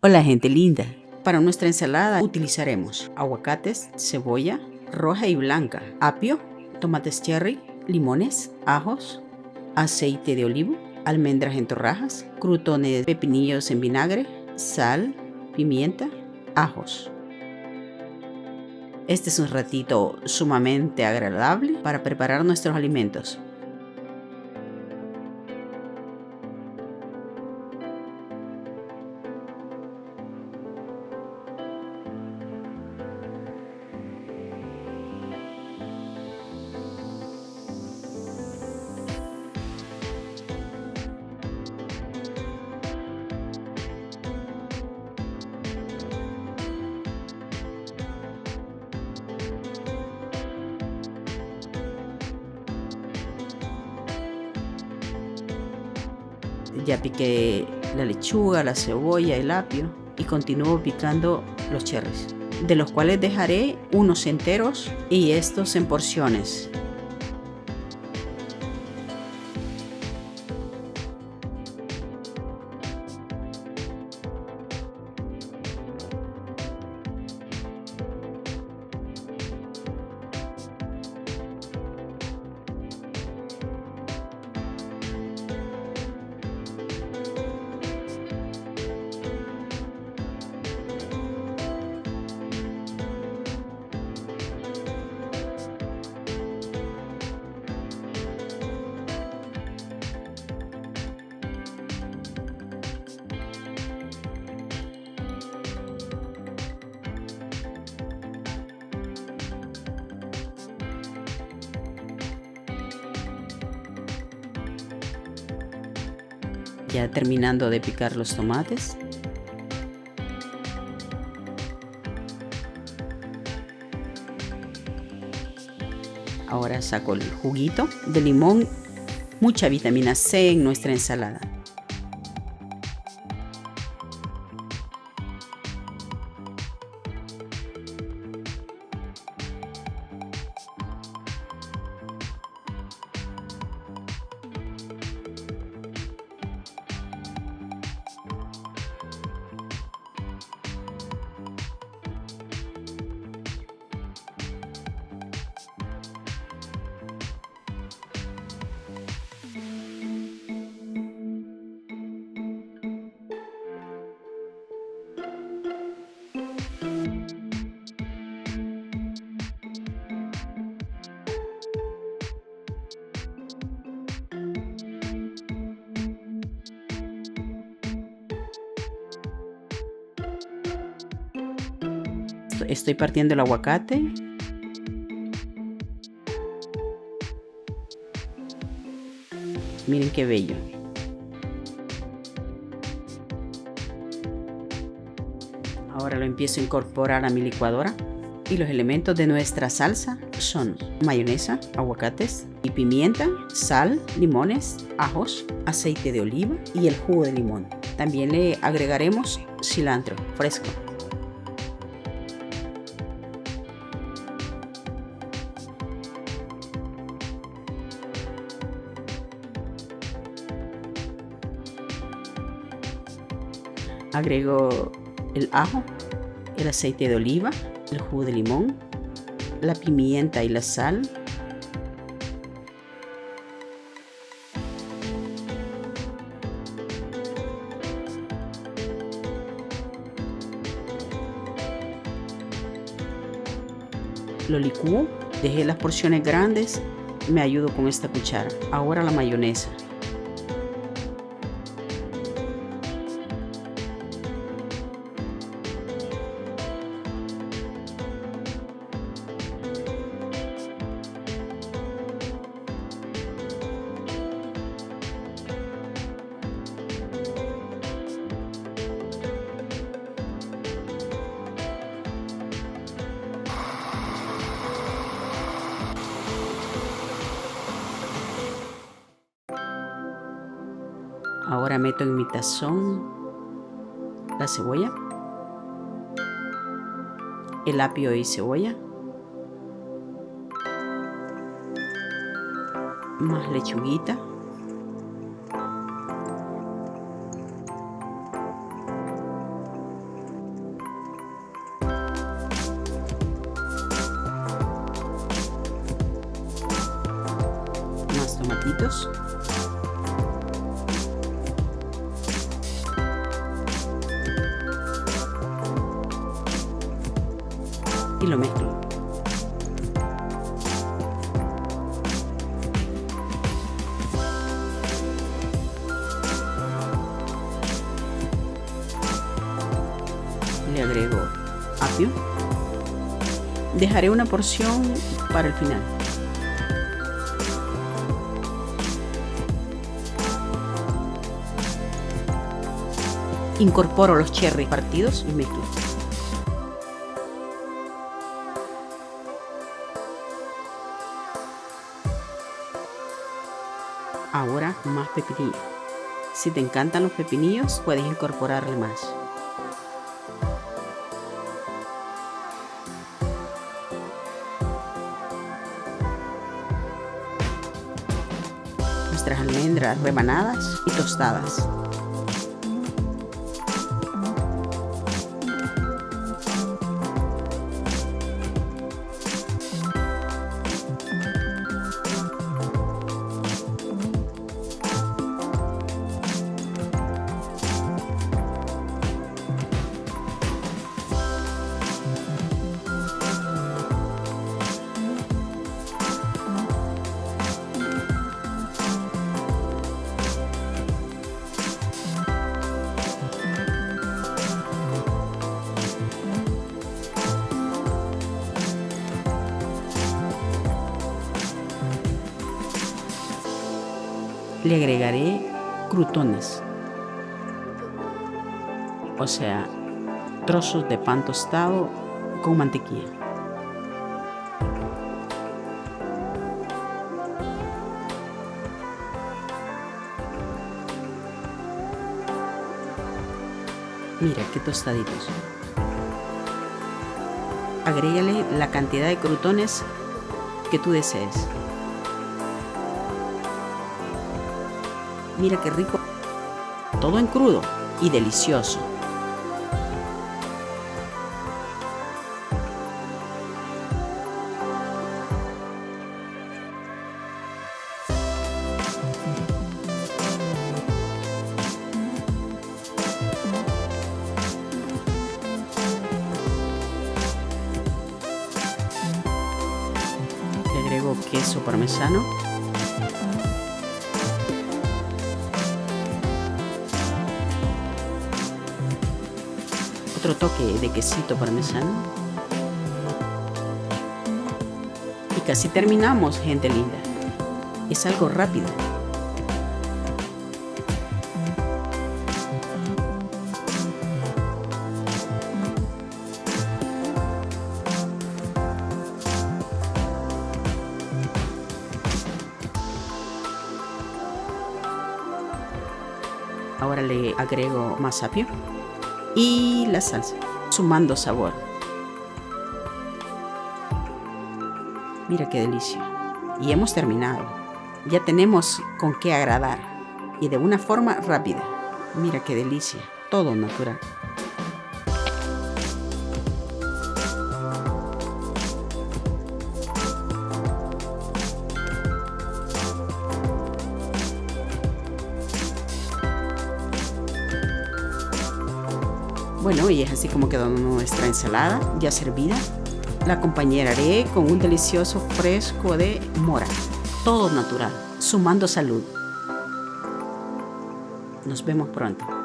Hola gente linda, para nuestra ensalada utilizaremos aguacates, cebolla roja y blanca, apio, tomates cherry, limones, ajos, aceite de olivo, almendras en torrajas, crutones, pepinillos en vinagre, sal, pimienta, ajos. Este es un ratito sumamente agradable para preparar nuestros alimentos. Ya piqué la lechuga, la cebolla, el apio y continúo picando los cherries, de los cuales dejaré unos enteros y estos en porciones. Ya terminando de picar los tomates, ahora saco el juguito de limón, mucha vitamina C en nuestra ensalada. Estoy partiendo el aguacate. Miren qué bello. Ahora lo empiezo a incorporar a mi licuadora. Y los elementos de nuestra salsa son mayonesa, aguacates y pimienta, sal, limones, ajos, aceite de oliva y el jugo de limón. También le agregaremos cilantro fresco. Agrego el ajo, el aceite de oliva, el jugo de limón, la pimienta y la sal. Lo licúo, dejé las porciones grandes y me ayudo con esta cuchara. Ahora la mayonesa. Ahora meto en mi tazón la cebolla, el apio y cebolla, más lechuguita, Más tomatitos. Y lo mezclo. Le agrego apio. Dejaré una porción para el final. Incorporo los cherry partidos y mezclo. Ahora más pepinillo. Si te encantan los pepinillos, puedes incorporarle más. Nuestras almendras rebanadas y tostadas. Le agregaré crutones, o sea, trozos de pan tostado con mantequilla. Mira qué tostaditos. Agrégale la cantidad de crutones que tú desees. Mira qué rico, todo en crudo y delicioso. Le agrego queso parmesano. Otro toque de quesito parmesano. Y casi terminamos, gente linda. Es algo rápido. Ahora le agrego más apio y la salsa, sumando sabor. Mira qué delicia. Y hemos terminado. Ya tenemos con qué agradar y de una forma rápida. Mira qué delicia, todo natural. Bueno, y es así como quedó nuestra ensalada ya servida. La acompañaré con un delicioso fresco de mora, todo natural, sumando salud. Nos vemos pronto.